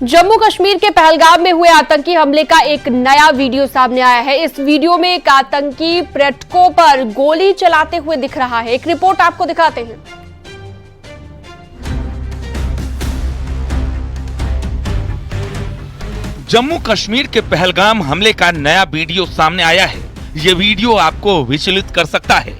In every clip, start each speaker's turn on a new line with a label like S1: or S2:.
S1: जम्मू कश्मीर के पहलगाम में हुए आतंकी हमले का एक नया वीडियो सामने आया है। इस वीडियो में एक आतंकी पर्यटकों पर गोली चलाते हुए दिख रहा है। एक रिपोर्ट आपको दिखाते हैं।
S2: जम्मू कश्मीर के पहलगाम हमले का नया वीडियो सामने आया है। ये वीडियो आपको विचलित कर सकता है।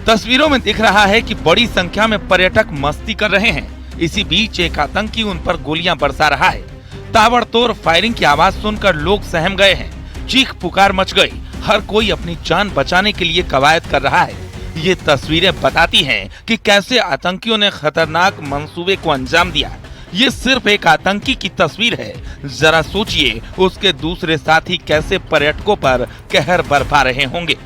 S2: तस्वीरों में दिख रहा है कि बड़ी संख्या में पर्यटक मस्ती कर रहे हैं। इसी बीच एक आतंकी उन पर गोलियां बरसा रहा है। ताबड़तोड़ फायरिंग की आवाज सुनकर लोग सहम गए हैं। चीख पुकार मच गई। हर कोई अपनी जान बचाने के लिए कवायद कर रहा है। ये तस्वीरें बताती हैं कि कैसे आतंकियों ने खतरनाक मंसूबे को अंजाम दिया। ये सिर्फ एक आतंकी की तस्वीर है। जरा सोचिए उसके दूसरे साथी कैसे पर्यटकों पर कहर बरपा रहे होंगे।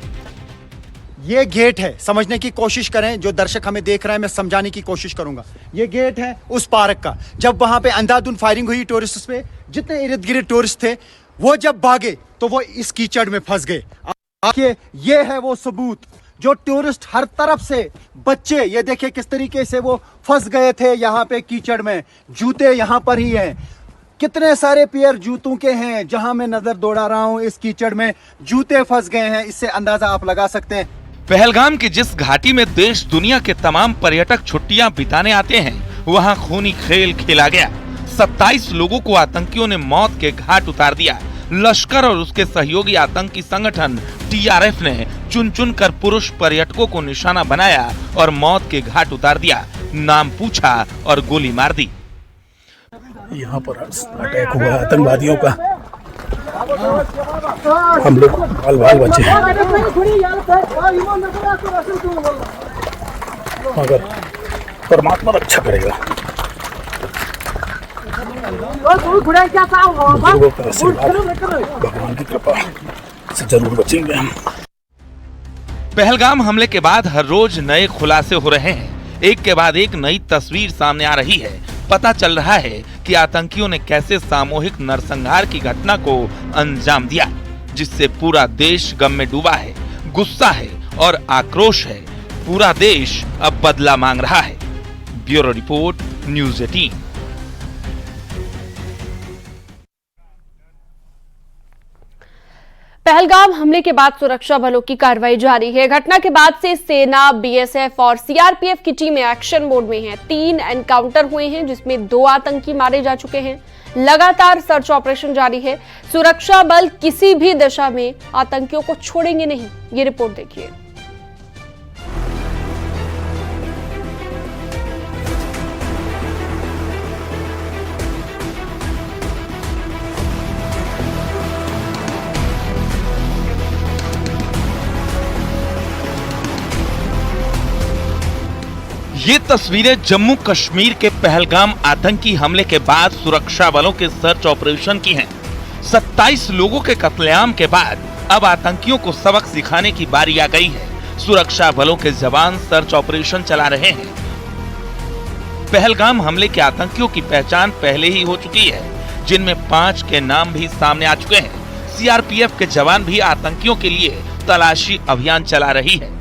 S3: ये गेट है, समझने की कोशिश करें। जो दर्शक हमें देख रहे हैं, मैं समझाने की कोशिश करूंगा। ये गेट है उस पार्क का। जब वहां पे अंधाधुंध फायरिंग हुई टूरिस्ट पे, जितने इर्द गिर्द टूरिस्ट थे वो जब भागे तो वो इस कीचड़ में फंस गए। आखिर ये है वो सबूत। जो टूरिस्ट हर तरफ से बच्चे, ये देखिए किस तरीके से वो फंस गए थे यहाँ पे कीचड़ में। जूते यहाँ पर ही हैं, कितने सारे पेयर जूतों के हैं। जहां मैं नजर दौड़ा रहा हूं इस कीचड़ में जूते फंस गए हैं। इससे अंदाजा आप लगा सकते हैं।
S2: पहलगाम की जिस घाटी में देश दुनिया के तमाम पर्यटक छुट्टियां बिताने आते हैं, वहां खूनी खेल खेला गया। 27 लोगों को आतंकियों ने मौत के घाट उतार दिया। लश्कर और उसके सहयोगी आतंकी संगठन TRF ने चुन चुन कर पुरुष पर्यटकों को निशाना बनाया और मौत के घाट उतार दिया। नाम पूछा और गोली मार दी।
S4: यहाँ पर अटैक हुआ आतंकवादियों का। हम लोग बाल बचे हैं, मगर परमात्मा रक्षा करेगा। बुजुर्गों का आशीर्वाद, भगवान की कृपा से जरूर बचेंगे हम।
S2: पहलगाम हमले के बाद हर रोज नए खुलासे हो रहे हैं। एक के बाद एक नई तस्वीर सामने आ रही है। पता चल रहा है कि आतंकियों ने कैसे सामूहिक नरसंहार की घटना को अंजाम दिया, जिससे पूरा देश गम में डूबा है। गुस्सा है और आक्रोश है। पूरा देश अब बदला मांग रहा है। Bureau report, news 18।
S1: पहलगाम हमले के बाद सुरक्षा बलों की कार्रवाई जारी है। घटना के बाद से सेना, BSF और CRPF की टीमें एक्शन मोड में हैं। 3 एनकाउंटर हुए हैं, जिसमें 2 आतंकी मारे जा चुके हैं। लगातार सर्च ऑपरेशन जारी है। सुरक्षा बल किसी भी दशा में आतंकियों को छोड़ेंगे नहीं। ये रिपोर्ट देखिए।
S2: ये तस्वीरें जम्मू कश्मीर के पहलगाम आतंकी हमले के बाद सुरक्षा बलों के सर्च ऑपरेशन की हैं। 27 लोगों के कत्लेआम के बाद अब आतंकियों को सबक सिखाने की बारी आ गई है। सुरक्षा बलों के जवान सर्च ऑपरेशन चला रहे हैं। पहलगाम हमले के आतंकियों की पहचान पहले ही हो चुकी है, जिनमें 5 के नाम भी सामने आ चुके हैं। CRPF के जवान भी आतंकियों के लिए तलाशी अभियान चला रही है।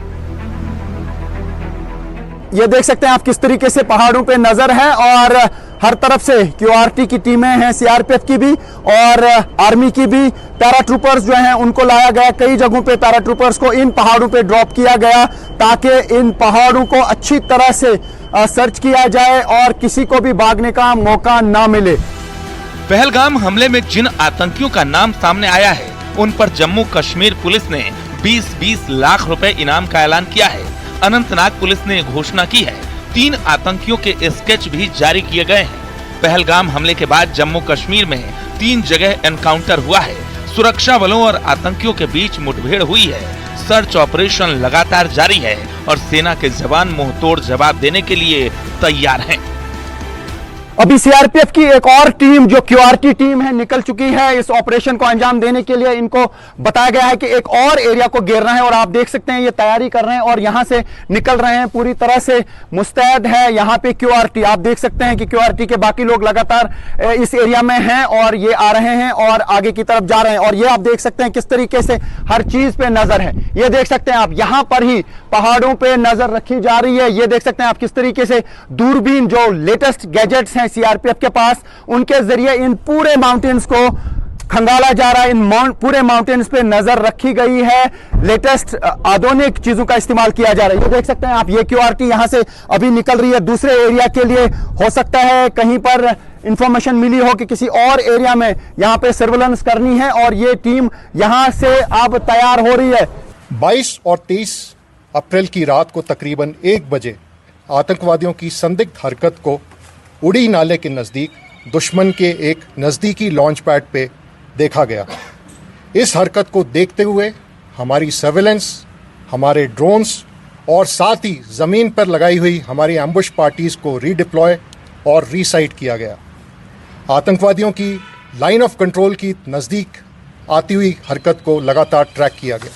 S3: ये देख सकते हैं आप किस तरीके से पहाड़ों पे नजर है और हर तरफ से QRT की टीमें हैं, CRPF की भी और आर्मी की भी। पैराट्रूपर्स जो हैं उनको लाया गया। कई जगहों पे पैराट्रूपर्स को इन पहाड़ों पे ड्रॉप किया गया ताकि इन पहाड़ों को अच्छी तरह से सर्च किया जाए और किसी को भी भागने का मौका ना मिले।
S2: पहलगाम हमले में जिन आतंकियों का नाम सामने आया है, उन पर जम्मू कश्मीर पुलिस ने 20-20 लाख रुपए इनाम का ऐलान किया है। अनंतनाग पुलिस ने घोषणा की है। 3 आतंकियों के स्केच भी जारी किए गए हैं। पहलगाम हमले के बाद जम्मू कश्मीर में 3 जगह एनकाउंटर हुआ है। सुरक्षा बलों और आतंकियों के बीच मुठभेड़ हुई है। सर्च ऑपरेशन लगातार जारी है और सेना के जवान मुंहतोड़ जवाब देने के लिए तैयार हैं।
S3: अभी CRPF की एक और टीम जो QRT टीम है निकल चुकी है इस ऑपरेशन को अंजाम देने के लिए। इनको बताया गया है कि एक और एरिया को घेरना है और आप देख सकते हैं ये तैयारी कर रहे हैं और यहां से निकल रहे हैं। पूरी तरह से मुस्तैद है यहां पे QRT। आप देख सकते हैं कि QRT के बाकी लोग लगातार इस एरिया में हैं और ये आ रहे हैं और आगे की तरफ जा रहे हैं। और ये आप देख सकते हैं किस तरीके से हर चीज पे नजर है। ये देख सकते हैं आप यहां पर ही पहाड़ों पे नजर रखी जा रही है। ये देख सकते हैं आप किस तरीके से दूरबीन जो लेटेस्ट गैजेट्स हैं हैं सीआरपीएफ के पास, उनके जरिए इन पूरे माउंटेन्स को खंगाला जा रहा है। इन पूरे माउंटेन्स पे नजर रखी गई है, लेटेस्ट आधुनिक चीजों का इस्तेमाल किया जा रहा है। ये देख सकते हैं आप, ये क्यूआरटी यहां से अभी निकल रही है दूसरे एरिया के लिए। हो सकता है कहीं पर इंफॉर्मेशन मिली हो कि किसी और एरिया में यहां पे सर्वेलेंस करनी है, और ये टीम यहां से अब तैयार हो रही है।
S5: 22 और 23 अप्रैल की रात को तकरीबन 1 बजे आतंकवादियों की संदिग्ध हरकत को उड़ी नाले के नज़दीक दुश्मन के एक नज़दीकी लॉन्च पैड पे देखा गया। इस हरकत को देखते हुए हमारी सर्वेलेंस, हमारे ड्रोन्स और साथ ही ज़मीन पर लगाई हुई हमारी एम्बुश पार्टीज़ को रीडिप्लॉय और रीसाइट किया गया। आतंकवादियों की लाइन ऑफ कंट्रोल की नज़दीक आती हुई हरकत को लगातार ट्रैक किया गया।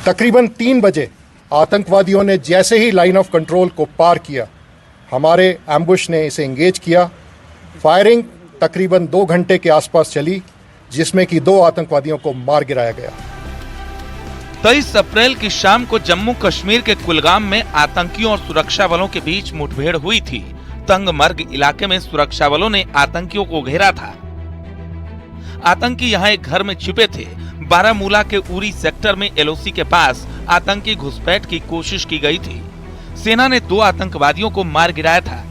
S5: तकरीबन 3 बजे आतंकवादियों ने जैसे ही लाइन ऑफ कंट्रोल को पार किया, हमारे एम्बुश ने इसे एंगेज किया। फायरिंग तकरीबन 2 घंटे के आसपास चली, जिसमें कि 2 आतंकवादियों को मार गिराया गया।
S2: 23 अप्रैल की शाम को जम्मू कश्मीर के कुलगाम में आतंकियों और सुरक्षा बलों के बीच मुठभेड़ हुई थी। तंगमर्ग इलाके में सुरक्षा बलों ने आतंकियों को घेरा था। आतंकी यहां एक घर में छिपे थे। बारामूला के उरी सेक्टर में एलओसी के पास आतंकी घुसपैठ की कोशिश की गई थी। सेना ने 2 आतंकवादियों को मार गिराया था।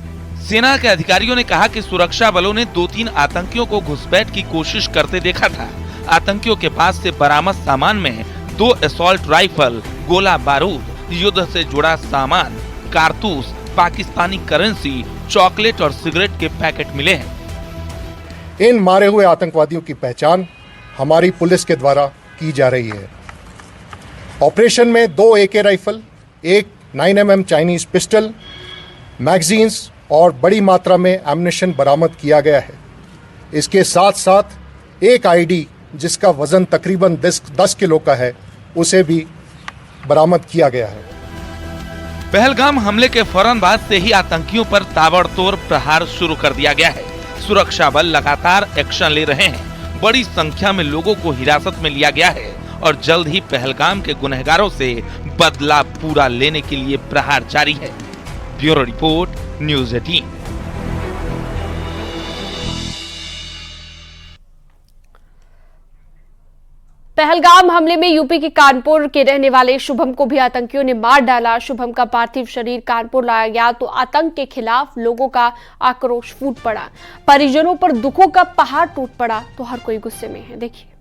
S2: सेना के अधिकारियों ने कहा कि सुरक्षा बलों ने 2-3 आतंकियों को घुसपैठ की कोशिश करते देखा था। आतंकियों के पास से बरामद सामान में 2 असॉल्ट राइफल, गोला बारूद, युद्ध से जुड़ा सामान, कारतूस, पाकिस्तानी करेंसी, चॉकलेट और सिगरेट के पैकेट मिले हैं।
S5: इन मारे हुए आतंकवादियों की पहचान हमारी पुलिस के द्वारा की जा रही है। ऑपरेशन में 2 AK rifle, 1 9mm Chinese pistol, magazines और बड़ी मात्रा में एम्युनिशन बरामद किया गया है। इसके साथ साथ एक ID जिसका वजन तकरीबन 10 किलो का है, उसे भी बरामद किया गया है।
S2: पहलगाम हमले के फौरन बाद से ही आतंकियों पर ताबड़तोड़ प्रहार शुरू कर दिया गया है। सुरक्षा बल लगातार एक्शन ले रहे हैं। बड़ी संख्या में लोगों को हिरासत में लिया गया है और जल्द ही पहलगाम के गुनहगारों से बदला पूरा लेने के लिए प्रहार जारी है। Bureau report, news 18।
S1: पहलगाम हमले में यूपी के कानपुर के रहने वाले शुभम को भी आतंकियों ने मार डाला। शुभम का पार्थिव शरीर कानपुर लाया गया तो आतंक के खिलाफ लोगों का आक्रोश फूट पड़ा। परिजनों पर दुखों का पहाड़ टूट पड़ा तो हर कोई गुस्से में है। देखिए।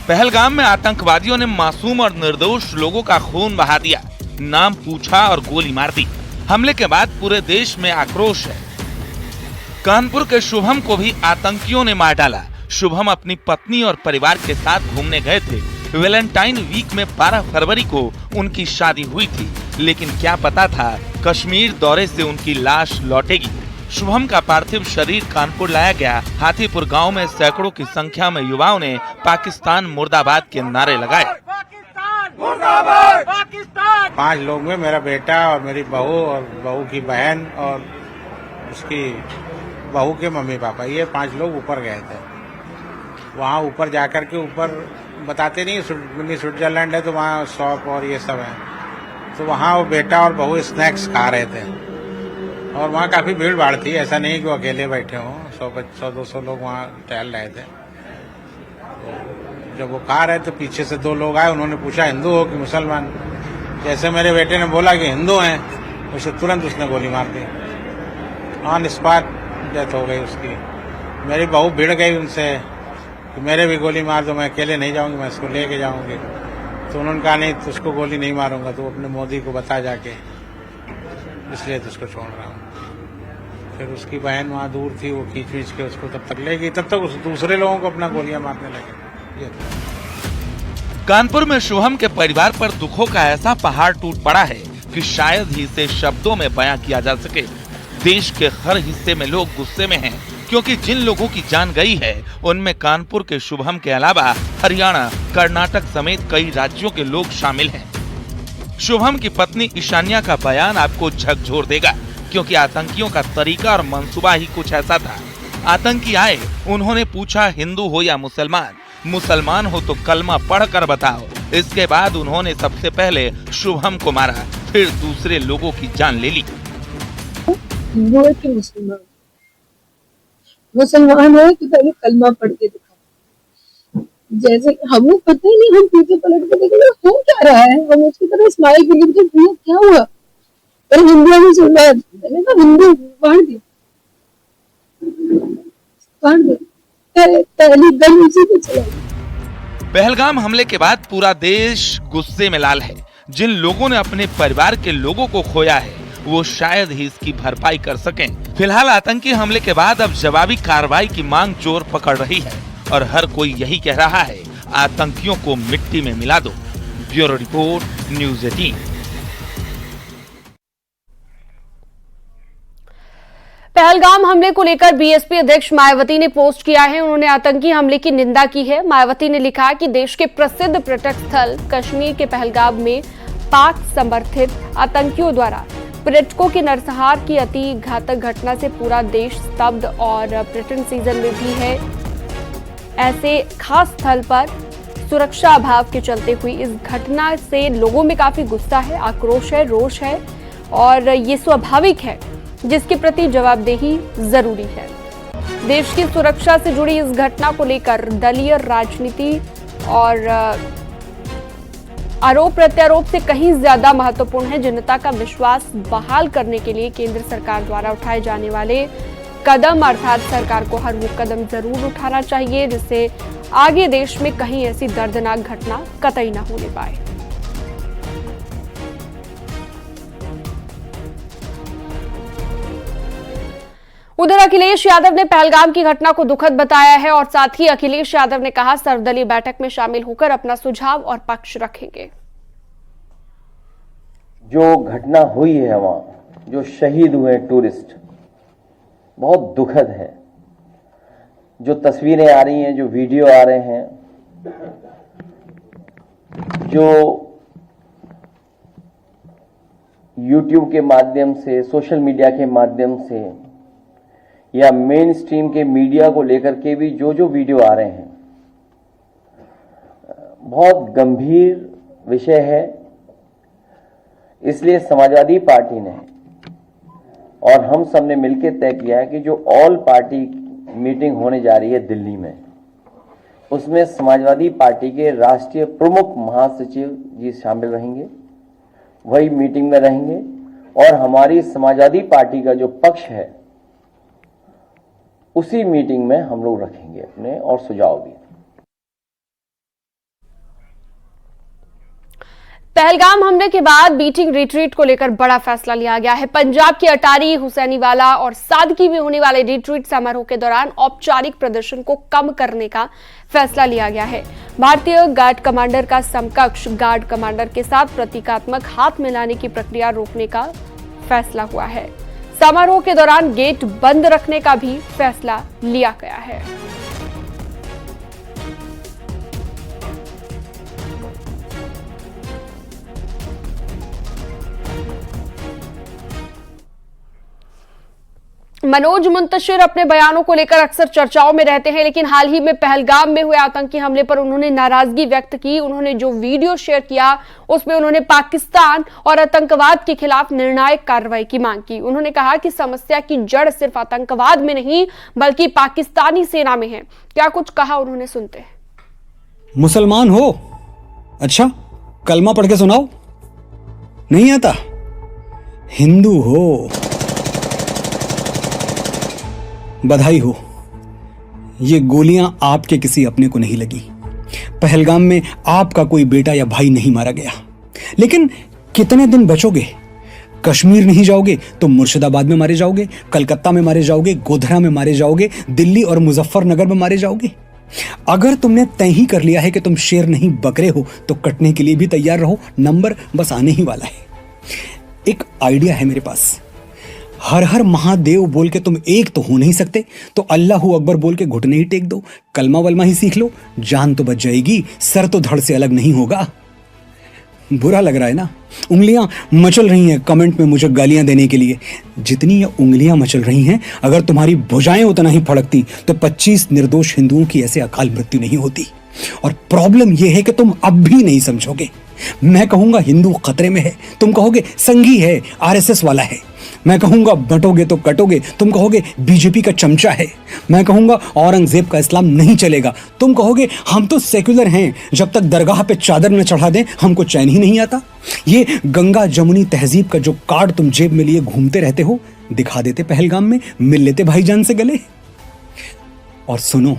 S2: पहलगाम में आतंकवादियों ने मासूम और निर्दोष लोगों का खून बहा दिया, नाम पूछा और गोली मार दी। हमले के बाद पूरे देश में आक्रोश है। कानपुर के शुभम को भी आतंकियों ने मार डाला। शुभम अपनी पत्नी और परिवार के साथ घूमने गए थे। वैलेंटाइन वीक में 12 फरवरी को उनकी शादी हुई थी, लेकिन क्या पता था कश्मीर दौरे से उनकी लाश लौटेगी। शुभम का पार्थिव शरीर कानपुर लाया गया। हाथीपुर गांव में सैकड़ों की संख्या में युवाओं ने पाकिस्तान मुर्दाबाद के नारे लगाए।
S6: पाकिस्तान। 5 लोग में मेरा बेटा और मेरी बहू और बहू की बहन और उसकी बहू के मम्मी पापा, ये 5 लोग ऊपर गए थे। वहाँ ऊपर जाकर के ऊपर बताते नहीं, मिनी स्विट्जरलैंड है तो वहाँ शॉप और ये सब है, तो वहाँ वो बेटा और बहू स्नैक्स खा रहे थे और वहाँ काफी भीड़ भाड़ थी। ऐसा नहीं कि वो अकेले बैठे हों, 100-200 लोग वहाँ टहल रहे थे। जब वो खा रहे तो पीछे से 2 लोग आए, उन्होंने पूछा हिंदू हो कि मुसलमान। जैसे मेरे बेटे ने बोला कि हिंदू हैं, उसे तुरंत उसने गोली मार दी। ऑन स्पॉट डेथ हो गई उसकी। मेरी बहू भिड़ गई उनसे कि मेरे भी गोली मार दो, मैं अकेले नहीं जाऊंगी, मैं इसको लेके जाऊंगी। तो उन्होंने कहा नहीं, तुझको गोली नहीं मारूंगा, तो अपने मोदी को बता जाके, इसलिए तुझको छोड़ रहा हूँ। फिर उसकी बहन वहाँ दूर थी, वो खींच के उसको तब तक ले गई, तब तक उस दूसरे लोगों को अपना गोलियां मारने लगे।
S2: कानपुर में शुभम के परिवार पर दुखों का ऐसा पहाड़ टूट पड़ा है कि शायद ही इसे शब्दों में बयां किया जा सके। देश के हर हिस्से में लोग गुस्से में हैं, क्योंकि जिन लोगों की जान गई है उनमें कानपुर के शुभम के अलावा हरियाणा, कर्नाटक समेत कई राज्यों के लोग शामिल हैं। शुभम की पत्नी ईशान्या का बयान आपको झकझोर देगा, क्योंकि आतंकियों का तरीका और मंसूबा ही कुछ ऐसा था। आतंकी आए, उन्होंने पूछा हिंदू हो या मुसलमान, मुसलमान हो तो कलमा पढ़कर बताओ। इसके बाद उन्होंने सबसे पहले शुभम को मारा, फिर दूसरे लोगों की जान ले ली।
S7: हिंदू है कि मुसलमान? मुसलमान है कि पहले कलमा पढ़ के दिखा। जैसे हमें पता ही नहीं, हम पीछे पलट के देखेंगे हो क्या रहा है, हम उसकी तरह स्माइल करेंगे तो क्या हुआ। पर हिंदू मुसलमान, मैंने कहा हिंदू पढ़ दे पहली गन उसी पे चला।
S2: पहलगाम हमले के बाद पूरा देश गुस्से में लाल है। जिन लोगों ने अपने परिवार के लोगों को खोया है वो शायद ही इसकी भरपाई कर सकें। फिलहाल आतंकी हमले के बाद अब जवाबी कार्रवाई की मांग जोर पकड़ रही है और हर कोई यही कह रहा है, आतंकियों को मिट्टी में मिला दो। Bureau report, news 18।
S1: पहलगाम हमले को लेकर बीएसपी अध्यक्ष मायावती ने पोस्ट किया है। उन्होंने आतंकी हमले की निंदा की है। मायावती ने लिखा कि देश के प्रसिद्ध पर्यटक स्थल कश्मीर के पहलगाम में पाक समर्थित आतंकियों द्वारा पर्यटकों के नरसंहार की अति घातक घटना से पूरा देश स्तब्ध और पर्यटन सीजन में भी है। ऐसे खास स्थल पर सुरक्षा अभाव के चलते हुई इस घटना से लोगों में काफी गुस्सा है, आक्रोश है, रोष है और ये स्वाभाविक है, जिसके प्रति जवाबदेही जरूरी है। देश की सुरक्षा से जुड़ी इस घटना को लेकर दलीय राजनीति और आरोप प्रत्यारोप से कहीं ज्यादा महत्वपूर्ण है जनता का विश्वास बहाल करने के लिए केंद्र सरकार द्वारा उठाए जाने वाले कदम, अर्थात सरकार को हर वो कदम जरूर उठाना चाहिए जिससे आगे देश में कहीं ऐसी दर्दनाक घटना कतई न होने पाए। उधर अखिलेश यादव ने पहलगाम की घटना को दुखद बताया है और साथ ही अखिलेश यादव ने कहा सर्वदलीय बैठक में शामिल होकर अपना सुझाव और पक्ष रखेंगे।
S8: जो घटना हुई है वहां, जो शहीद हुए टूरिस्ट, बहुत दुखद है। जो तस्वीरें आ रही हैं, जो वीडियो आ रहे हैं, जो YouTube के माध्यम से, सोशल मीडिया के माध्यम से या मेन स्ट्रीम के मीडिया को लेकर के भी जो वीडियो आ रहे हैं, बहुत गंभीर विषय है। इसलिए समाजवादी पार्टी ने और हम सब ने मिलकर तय किया है कि जो ऑल पार्टी मीटिंग होने जा रही है दिल्ली में, उसमें समाजवादी पार्टी के राष्ट्रीय प्रमुख महासचिव जी शामिल रहेंगे, वही मीटिंग में रहेंगे और हमारी समाजवादी पार्टी का जो पक्ष है उसी मीटिंग में हम लोग रखेंगे अपने और सुझाव भी।
S1: पहलगाम हमले के बाद बीटिंग रिट्रीट को लेकर बड़ा फैसला लिया गया है। पंजाब की अटारी, हुसैनीवाला और सादकी में होने वाले रिट्रीट समारोह के दौरान औपचारिक प्रदर्शन को कम करने का फैसला लिया गया है। भारतीय गार्ड कमांडर का समकक्ष गार्ड कमांडर के साथ प्रतीकात्मक हाथ मिलाने की प्रक्रिया रोकने का फैसला हुआ है। समारोह के दौरान गेट बंद रखने का भी फैसला लिया गया है। मनोज मुंतशिर अपने बयानों को लेकर अक्सर चर्चाओं में रहते हैं, लेकिन हाल ही में पहलगाम में हुए आतंकी हमले पर उन्होंने नाराजगी व्यक्त की। उन्होंने जो वीडियो शेयर किया उसमें उन्होंने पाकिस्तान और आतंकवाद के खिलाफ निर्णायक कार्रवाई की मांग की। उन्होंने कहा कि समस्या की जड़ सिर्फ आतंकवाद में नहीं बल्कि पाकिस्तानी सेना में है। क्या कुछ कहा उन्होंने, सुनते हैं।
S9: मुसलमान हो? अच्छा, कलमा पढ़ के सुनाओ। नहीं आता? हिंदू हो? बधाई हो, ये गोलियां आपके किसी अपने को नहीं लगी। पहलगाम में आपका कोई बेटा या भाई नहीं मारा गया। लेकिन कितने दिन बचोगे? कश्मीर नहीं जाओगे तो मुर्शिदाबाद में मारे जाओगे, कलकत्ता में मारे जाओगे, गोधरा में मारे जाओगे, दिल्ली और मुजफ्फरनगर में मारे जाओगे। अगर तुमने तय ही कर लिया है कि तुम शेर नहीं बकरे हो तो कटने के लिए भी तैयार रहो, नंबर बस आने ही वाला है। एक आइडिया है मेरे पास, हर हर महादेव बोल के तुम एक तो हो नहीं सकते, तो अल्लाहू अकबर बोल के घुटने ही टेक दो, कलमा वलमा ही सीख लो, जान तो बच जाएगी, सर तो धड़ से अलग नहीं होगा। बुरा लग रहा है ना? उंगलियां मचल रही हैं कमेंट में मुझे गालियां देने के लिए। जितनी ये उंगलियां मचल रही हैं, अगर तुम्हारी भुजाएं उतना ही फड़कती तो 25 निर्दोष हिंदुओं की ऐसे अकाल मृत्यु नहीं होती। और प्रॉब्लम यह है कि तुम अब भी नहीं समझोगे। मैं कहूंगा हिंदू खतरे में है, तुम कहोगे संघी है, आरएसएस वाला है। मैं कहूंगा बटोगे तो कटोगे, तुम कहोगे बीजेपी का चमचा है। मैं कहूंगा औरंगजेब का इस्लाम नहीं चलेगा, तुम कहोगे हम तो सेक्युलर हैं, जब तक दरगाह पे चादर न चढ़ा दें हमको चैन ही नहीं आता। ये गंगा जमुनी तहजीब का जो कार्ड तुम जेब में लिए घूमते रहते हो, दिखा देते पहलगाम में, मिल लेते भाईजान से गले। और सुनो,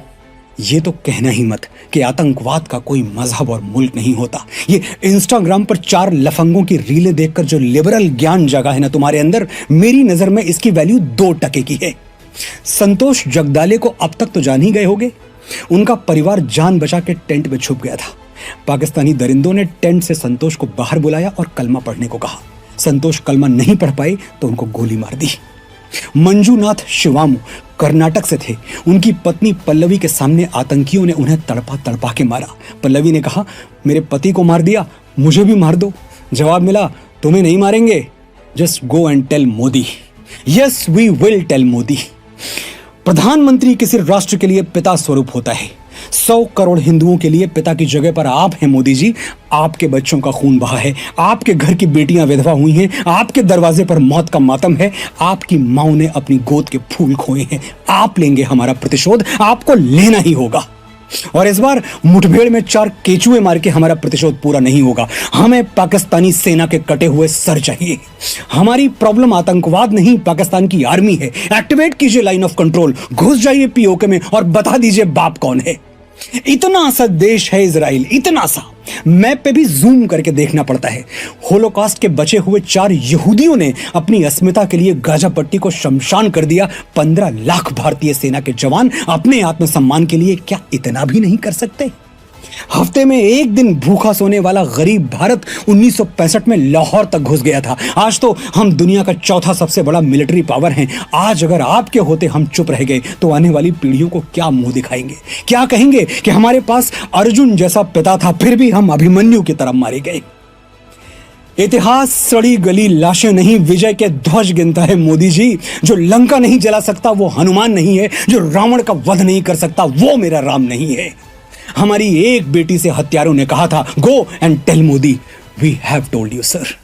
S9: ये तो कहना ही मत कि आतंकवाद का कोई मजहब और मुल्क नहीं होता। ये इंस्टाग्राम पर 4 लफंगों की रीलें देखकर जो लिबरल ज्ञान जगा है ना तुम्हारे अंदर, मेरी नजर में इसकी वैल्यू 2 टके की है। संतोष जगदाले को अब तक तो जान ही गए होगे। उनका परिवार जान बचा के टेंट में छुप गया था। पाकिस्तानी दरिंदों ने टेंट से संतोष को बाहर बुलाया और कलमा पढ़ने को कहा। संतोष कलमा नहीं पढ़ पाए तो उनको गोली मार दी। मंजूनाथ शिवामू कर्नाटक से थे। उनकी पत्नी पल्लवी के सामने आतंकियों ने उन्हें तड़पा तड़पा के मारा। पल्लवी ने कहा, मेरे पति को मार दिया, मुझे भी मार दो। जवाब मिला, तुम्हें नहीं मारेंगे, just go and tell Modi. Yes we will tell Modi. प्रधानमंत्री किसी राष्ट्र के लिए पिता स्वरूप होता है। 100 करोड़ हिंदुओं के लिए पिता की जगह पर आप हैं मोदी जी। आपके बच्चों का खून बहा है, आपके घर की बेटियां विधवा हुई हैं, आपके दरवाजे पर मौत का मातम है, आपकी माओ ने अपनी गोद के फूल खोए हैं। आप लेंगे हमारा प्रतिशोध, आपको लेना ही होगा। और इस बार मुठभेड़ में 4 केचुए मार के हमारा प्रतिशोध पूरा नहीं होगा। हमें पाकिस्तानी सेना के कटे हुए सर चाहिए। हमारी प्रॉब्लम आतंकवाद नहीं, पाकिस्तान की आर्मी है। एक्टिवेट कीजिए लाइन ऑफ कंट्रोल, घुस जाइए पीओके में और बता दीजिए बाप कौन है। इतना सा देश है इजराइल, इतना सा। मैप पे भी जूम करके देखना पड़ता है। होलोकॉस्ट के बचे हुए 4 यहूदियों ने अपनी अस्मिता के लिए गाजा पट्टी को शमशान कर दिया। 15 लाख भारतीय सेना के जवान अपने आत्मसम्मान के लिए क्या इतना भी नहीं कर सकते? हफ्ते में एक दिन भूखा सोने वाला गरीब भारत 1965 में लाहौर तक घुस गया था। आज तो हम दुनिया का 4था सबसे बड़ा मिलिट्री पावर हैं। आज अगर आपके होते हम चुप रह गए तो आने वाली पीढ़ियों को क्या मुंह दिखाएंगे? क्या कहेंगे कि हमारे पास अर्जुन जैसा पिता था, फिर भी हम अभिमन्यु की तरह मारे गए। इतिहास सड़ी गली लाशें नहीं, विजय के ध्वज गिनता है मोदी जी। जो लंका नहीं जला सकता वो हनुमान नहीं है, जो रावण का वध नहीं कर सकता वो मेरा राम नहीं है। हमारी एक बेटी से हत्यारों ने कहा था, go and tell Modi, we have told you sir.